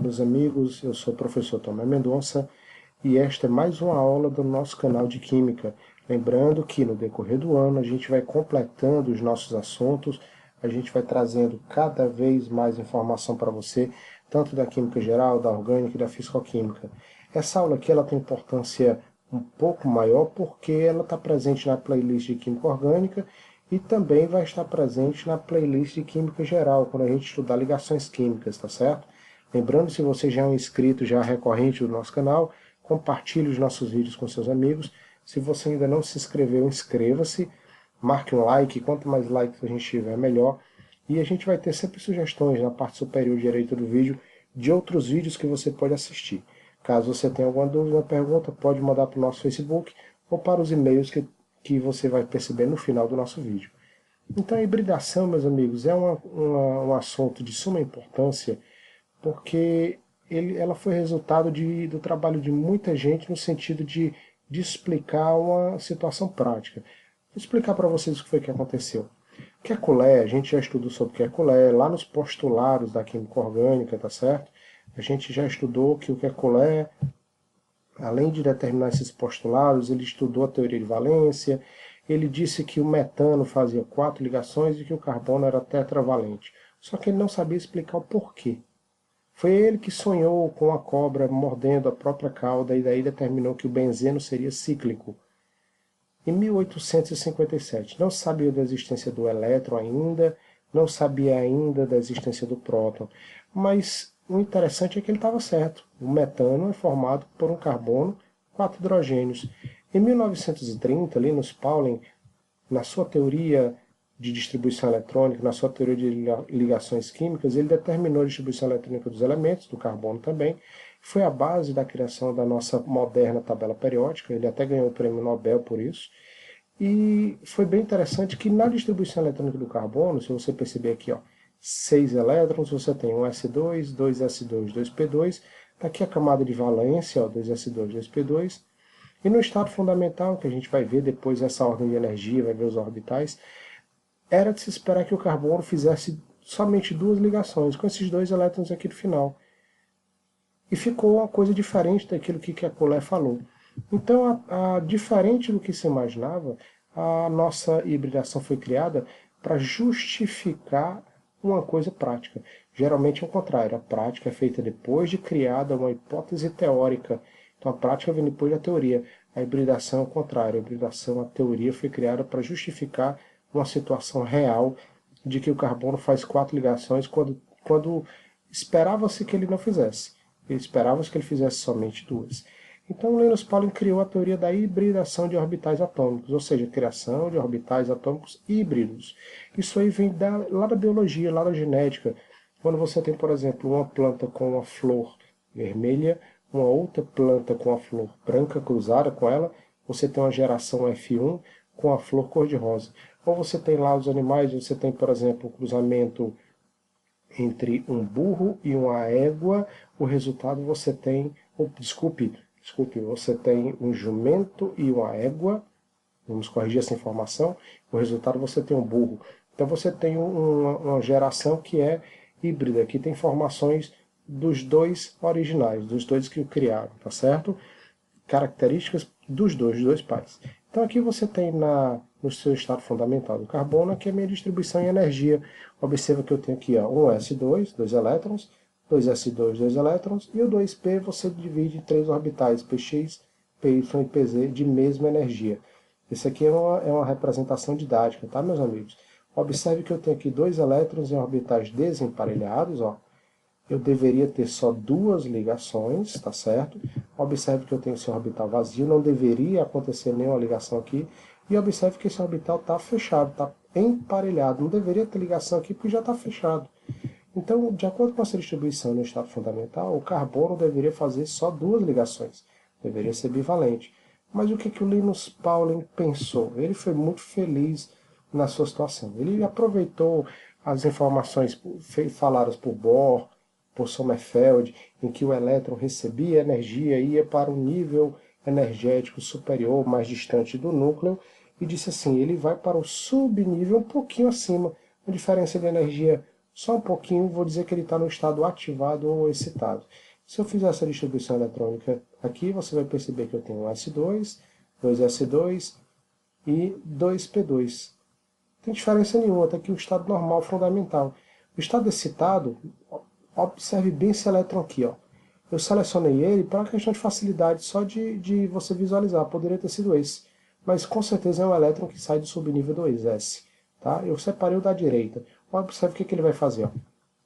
meus amigos, eu sou o professor Tomé Mendonça e esta é mais uma aula do nosso canal de Química. Lembrando que no decorrer do ano a gente vai completando os nossos assuntos, a gente vai trazendo cada vez mais informação para você, tanto da Química Geral, da Orgânica e da Físico-Química. Essa aula aqui ela tem importância um pouco maior porque ela está presente na playlist de Química Orgânica e também vai estar presente na playlist de Química Geral, quando a gente estudar ligações químicas, tá certo? Lembrando, se você já é um inscrito já recorrente do nosso canal, compartilhe os nossos vídeos com seus amigos. Se você ainda não se inscreveu, inscreva-se, marque um like, quanto mais likes a gente tiver, melhor. E a gente vai ter sempre sugestões na parte superior direita do vídeo de outros vídeos que você pode assistir. Caso você tenha alguma dúvida ou pergunta, pode mandar para o nosso Facebook ou para os e-mails que você vai perceber no final do nosso vídeo. Então a hibridação, meus amigos, é um assunto de suma importância porque ela foi resultado do trabalho de muita gente no sentido de explicar uma situação prática. Vou explicar para vocês o que foi que aconteceu. Kekulé, a gente já estudou sobre Kekulé, lá nos postulados da química orgânica, tá certo? A gente já estudou que o Kekulé, além de determinar esses postulados, ele estudou a teoria de valência, ele disse que o metano fazia 4 ligações e que o carbono era tetravalente. Só que ele não sabia explicar o porquê. Foi ele que sonhou com a cobra mordendo a própria cauda e daí determinou que o benzeno seria cíclico. Em 1857, não sabia da existência do elétron ainda, não sabia ainda da existência do próton, mas o interessante é que ele estava certo. O metano é formado por um carbono, 4 hidrogênios. Em 1930, Linus Pauling, na sua teoria de distribuição eletrônica, na sua teoria de ligações químicas, ele determinou a distribuição eletrônica dos elementos, do carbono também, foi a base da criação da nossa moderna tabela periódica, ele até ganhou o prêmio Nobel por isso, e foi bem interessante que na distribuição eletrônica do carbono, se você perceber aqui, ó, 6 elétrons, você tem um S2, 2S2, 2P2, tá aqui a camada de valência, ó, 2S2, 2P2, e no estado fundamental, que a gente vai ver depois essa ordem de energia, vai ver os orbitais, era de se esperar que o carbono fizesse somente 2 ligações, com esses 2 elétrons aqui no final. E ficou uma coisa diferente daquilo que Kekulé falou. Então, diferente do que se imaginava, a nossa hibridação foi criada para justificar uma coisa prática. Geralmente é o contrário, a prática é feita depois de criada uma hipótese teórica. Então a prática vem depois da teoria. A hibridação é o contrário, a hibridação, a teoria foi criada para justificar uma situação real de que o carbono faz 4 ligações quando esperava-se que ele não fizesse. Esperava-se que ele fizesse somente 2. Então Linus Pauling criou a teoria da hibridação de orbitais atômicos, ou seja, a criação de orbitais atômicos híbridos. Isso aí vem lá da biologia, lá da genética. Quando você tem, por exemplo, uma planta com uma flor vermelha, uma outra planta com a flor branca cruzada com ela, você tem uma geração F1 com a flor cor-de-rosa. Ou você tem lá os animais, você tem, por exemplo, o cruzamento entre um burro e uma égua, o resultado você tem, desculpe, você tem um jumento e uma égua, vamos corrigir essa informação, o resultado você tem um burro. Então você tem uma geração que é híbrida, que tem informações dos 2 originais, dos 2 que o criaram, tá certo? Características dos dois pais. Então aqui você tem no seu estado fundamental do carbono, aqui a minha distribuição em energia. Observa que eu tenho aqui ó, um S2, 2 elétrons, 2S2, 2 elétrons, e o 2P você divide em 3 orbitais, Px, Py e Pz, de mesma energia. Isso aqui é uma representação didática, tá, meus amigos? Observe que eu tenho aqui 2 elétrons em orbitais desemparelhados, ó. Eu deveria ter só 2 ligações, tá certo? Observe que eu tenho esse orbital vazio, não deveria acontecer nenhuma ligação aqui. E observe que esse orbital está fechado, está emparelhado. Não deveria ter ligação aqui porque já está fechado. Então, de acordo com essa distribuição no estado fundamental, o carbono deveria fazer só 2 ligações. Deveria ser bivalente. Mas o que o Linus Pauling pensou? Ele foi muito feliz na sua situação. Ele aproveitou as informações faladas por Bohr, por Sommerfeld, em que o elétron recebia energia e ia para um nível energético superior, mais distante do núcleo, e disse assim, ele vai para o subnível um pouquinho acima, uma diferença de energia só um pouquinho, vou dizer que ele está no estado ativado ou excitado. Se eu fizer essa distribuição eletrônica aqui, você vai perceber que eu tenho um S2, 2S2 e 2P2. Não tem diferença nenhuma, está aqui o estado normal fundamental. O estado excitado, observe bem esse elétron aqui, ó. Eu selecionei ele para uma questão de facilidade, só de você visualizar, poderia ter sido esse. Mas com certeza é um elétron que sai do subnível 2S. Tá? Eu separei o da direita. Observe o que ele vai fazer. Ó.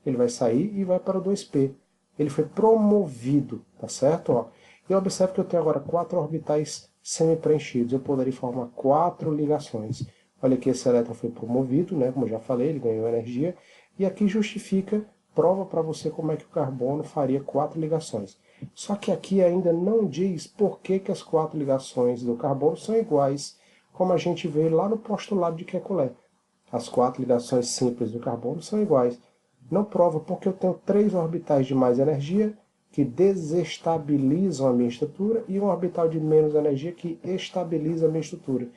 Ele vai sair e vai para o 2P. Ele foi promovido, tá certo? Ó. E observe que eu tenho agora 4 orbitais semi-preenchidos. Eu poderia formar 4 ligações. Olha aqui, esse elétron foi promovido, né? Como eu já falei, ele ganhou energia. E aqui justifica, prova para você como é que o carbono faria 4 ligações. Só que aqui ainda não diz por que as 4 ligações do carbono são iguais, como a gente vê lá no postulado de Kekulé. As 4 ligações simples do carbono são iguais. Não prova porque eu tenho 3 orbitais de mais energia que desestabilizam a minha estrutura e um orbital de menos energia que estabiliza a minha estrutura.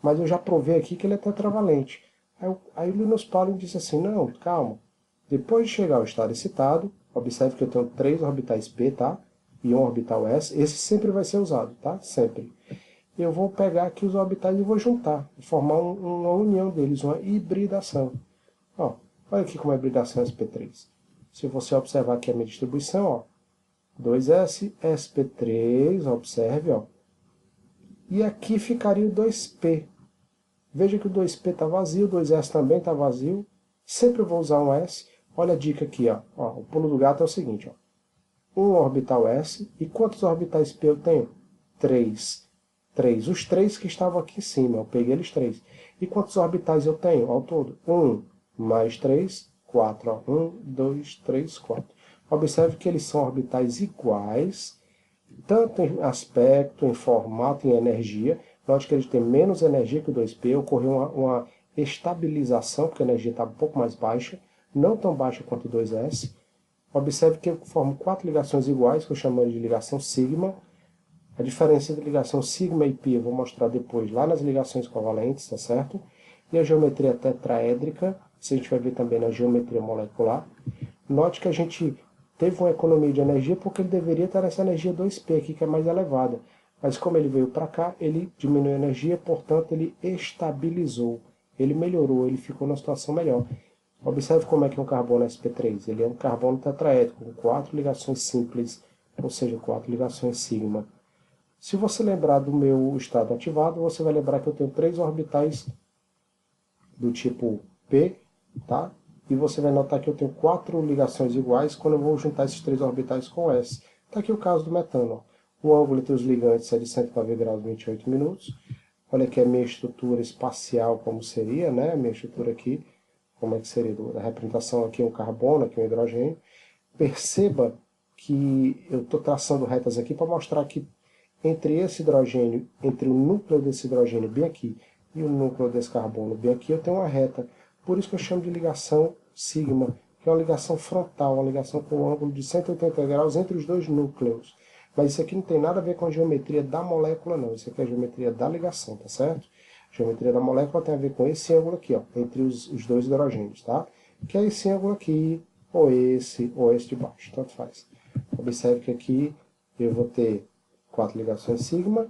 Mas eu já provei aqui que ele é tetravalente. Aí o Linus Pauling disse assim, não, calma. Depois de chegar ao estado excitado, observe que eu tenho 3 orbitais P, tá? E um orbital S. Esse sempre vai ser usado, tá? Sempre. Eu vou pegar aqui os orbitais e vou juntar, formar uma união deles, uma hibridação. Ó, olha aqui como é a hibridação sp3. Se você observar aqui a minha distribuição, ó, 2s, sp3, observe, ó. E aqui ficaria o 2p. Veja que o 2p está vazio, o 2s também está vazio. Sempre vou usar um s. Olha a dica aqui, ó. O pulo do gato é o seguinte, ó. Um orbital s. E quantos orbitais p eu tenho? 3. 3. Os 3 que estavam aqui em cima, eu peguei eles 3. E quantos orbitais eu tenho ao todo? 1 mais 3, 4. 1, 2, 3, 4. Observe que eles são orbitais iguais, tanto em aspecto, em formato, em energia. Note que eles têm menos energia que o 2P, ocorreu uma estabilização, porque a energia está um pouco mais baixa, não tão baixa quanto o 2S. Observe que eu formo 4 ligações iguais, que eu chamo de ligação sigma. A diferença entre ligação sigma e π eu vou mostrar depois lá nas ligações covalentes, tá certo? E a geometria tetraédrica, isso a gente vai ver também na geometria molecular. Note que a gente teve uma economia de energia porque ele deveria ter essa energia 2P aqui, que é mais elevada. Mas como ele veio para cá, ele diminuiu a energia, portanto ele estabilizou. Ele melhorou, ele ficou numa situação melhor. Observe como é que é um carbono sp3. Ele é um carbono tetraédrico, com 4 ligações simples, ou seja, 4 ligações sigma. Se você lembrar do meu estado ativado, você vai lembrar que eu tenho 3 orbitais do tipo P, tá? E você vai notar que eu tenho 4 ligações iguais quando eu vou juntar esses 3 orbitais com S. Está aqui o caso do metano. Ó. O ângulo entre os ligantes é de 109 graus e 28 minutos. Olha aqui a minha estrutura espacial, como seria, né? A minha estrutura aqui, como é que seria? A representação aqui é um carbono, aqui é um hidrogênio. Perceba que eu estou traçando retas aqui para mostrar que entre esse hidrogênio, entre o núcleo desse hidrogênio bem aqui e o núcleo desse carbono bem aqui, eu tenho uma reta. Por isso que eu chamo de ligação sigma, que é uma ligação frontal, uma ligação com um ângulo de 180 graus entre os dois núcleos. Mas isso aqui não tem nada a ver com a geometria da molécula, não. Isso aqui é a geometria da ligação, tá certo? A geometria da molécula tem a ver com esse ângulo aqui, ó, entre os dois hidrogênios, tá? Que é esse ângulo aqui, ou esse de baixo, tanto faz. Observe que aqui eu vou ter 4 ligações sigma.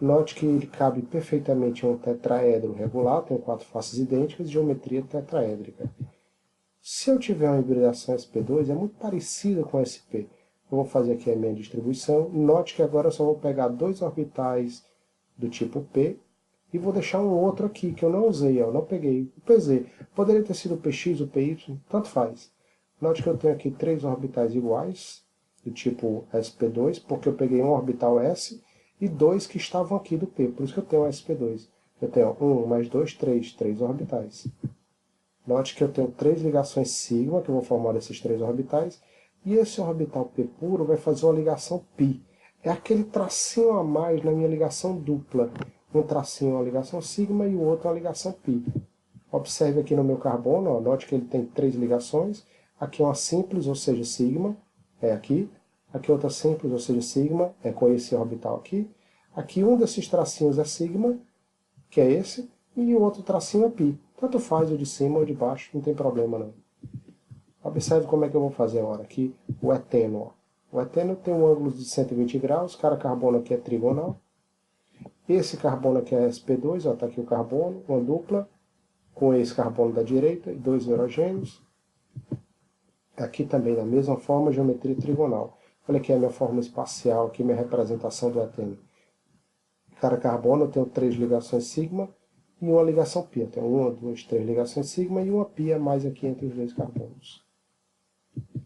Note que ele cabe perfeitamente em um tetraedro regular, tem 4 faces idênticas, geometria tetraédrica. Se eu tiver uma hibridação sp2, é muito parecida com sp. Eu vou fazer aqui a minha distribuição. Note que agora eu só vou pegar 2 orbitais do tipo P e vou deixar um outro aqui, que eu não usei, eu não peguei. O PZ. Poderia ter sido o PX, o PY, tanto faz. Note que eu tenho aqui 3 orbitais iguais, do tipo sp2, porque eu peguei um orbital S e 2 que estavam aqui do P, por isso que eu tenho sp2. Eu tenho 1 mais 2, 3 orbitais. Note que eu tenho 3 ligações sigma, que eu vou formar esses 3 orbitais, e esse orbital P puro vai fazer uma ligação π. É aquele tracinho a mais na minha ligação dupla. Um tracinho é uma ligação sigma e o outro é uma ligação π. Observe aqui no meu carbono, ó, note que ele tem 3 ligações. Aqui uma simples, ou seja, sigma, é aqui. Aqui outra simples, ou seja, sigma, é com esse orbital aqui. Aqui um desses tracinhos é sigma, que é esse, e o outro tracinho é π. Tanto faz o de cima ou de baixo, não tem problema não. Observe como é que eu vou fazer agora aqui o eteno. Ó. O eteno tem um ângulo de 120 graus, cada carbono aqui é trigonal. Esse carbono aqui é sp2, está aqui o carbono, uma dupla, com esse carbono da direita e dois hidrogênios. Aqui também, da mesma forma, geometria trigonal. Olha aqui a minha forma espacial, aqui minha representação do eteno. Cada carbono eu tenho 3 ligações sigma e uma ligação π. Eu tenho 1, 2, 3 ligações sigma e uma π a mais aqui entre os dois carbonos.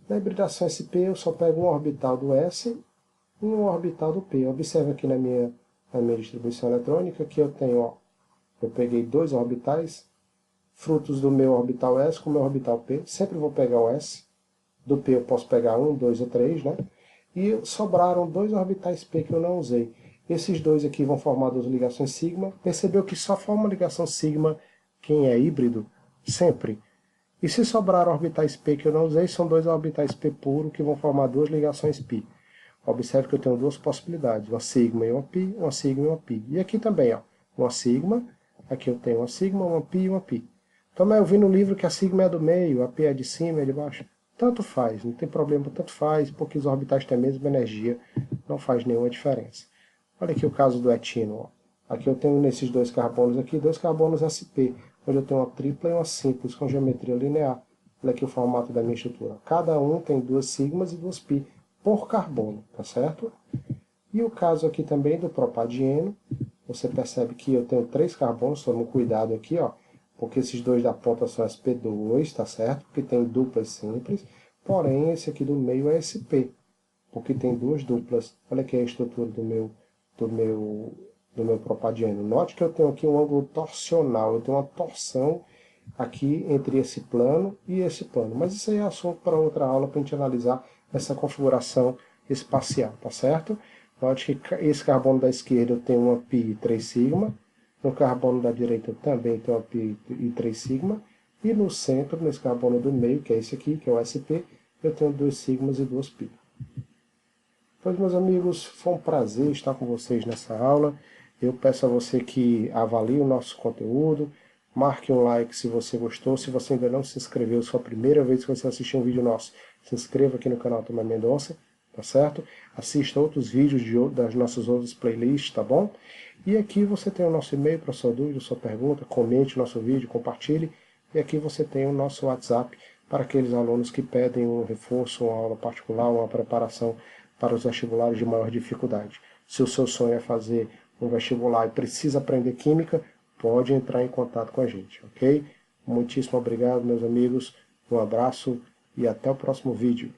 Na hibridação sp eu só pego um orbital do s e um orbital do p. Observe aqui na minha distribuição eletrônica que eu tenho, ó, eu peguei 2 orbitais, frutos do meu orbital s com o meu orbital p. Sempre vou pegar o s. Do p eu posso pegar 1, 2 ou 3, né? E sobraram 2 orbitais p que eu não usei. Esses dois aqui vão formar 2 ligações sigma. Percebeu que só forma ligação sigma quem é híbrido? Sempre. E se sobrar orbitais p que eu não usei, são 2 orbitais p puro que vão formar 2 ligações π. Observe que eu tenho 2 possibilidades, uma sigma e uma π, uma sigma e uma π. E aqui também, ó, uma sigma, aqui eu tenho uma sigma, uma π e uma π. Então, eu vi no livro que a sigma é do meio, a π é de cima e de baixo. Tanto faz, não tem problema, tanto faz, porque os orbitais têm a mesma energia, não faz nenhuma diferença. Olha aqui o caso do etino. Ó. Aqui eu tenho nesses 2 carbonos aqui, 2 carbonos sp, onde eu tenho uma tripla e uma simples com geometria linear. Olha aqui o formato da minha estrutura. Cada um tem 2 sigmas e 2 π por carbono, tá certo? E o caso aqui também do propadieno, você percebe que eu tenho 3 carbonos, tome cuidado aqui, ó, porque esses 2 da ponta são sp2, tá certo? Porque tem duplas simples, porém esse aqui do meio é sp, porque tem 2 duplas. Olha aqui a estrutura do meu propadieno. Note que eu tenho aqui um ângulo torsional, eu tenho uma torção aqui entre esse plano e esse plano. Mas isso aí é assunto para outra aula, para a gente analisar essa configuração espacial, tá certo? Note que esse carbono da esquerda eu tenho uma π e 3 sigma, no carbono da direita eu também tenho uma π e 3 sigma, e no centro, nesse carbono do meio, que é esse aqui, que é o sp, eu tenho 2 sigmas e 2 π. Pois, meus amigos, foi um prazer estar com vocês nessa aula. Eu peço a você que avalie o nosso conteúdo, marque um like se você gostou. Se você ainda não se inscreveu, se for a primeira vez que você assistiu um vídeo nosso, se inscreva aqui no canal Tomé Mendonça, tá certo? Assista outros vídeos das nossas outras playlists, tá bom? E aqui você tem o nosso e-mail para sua dúvida, sua pergunta, comente o nosso vídeo, compartilhe. E aqui você tem o nosso WhatsApp para aqueles alunos que pedem um reforço, uma aula particular, uma preparação para os vestibulares de maior dificuldade. Se o seu sonho é fazer um vestibular e precisa aprender química, pode entrar em contato com a gente, ok? Muitíssimo obrigado, meus amigos, um abraço e até o próximo vídeo.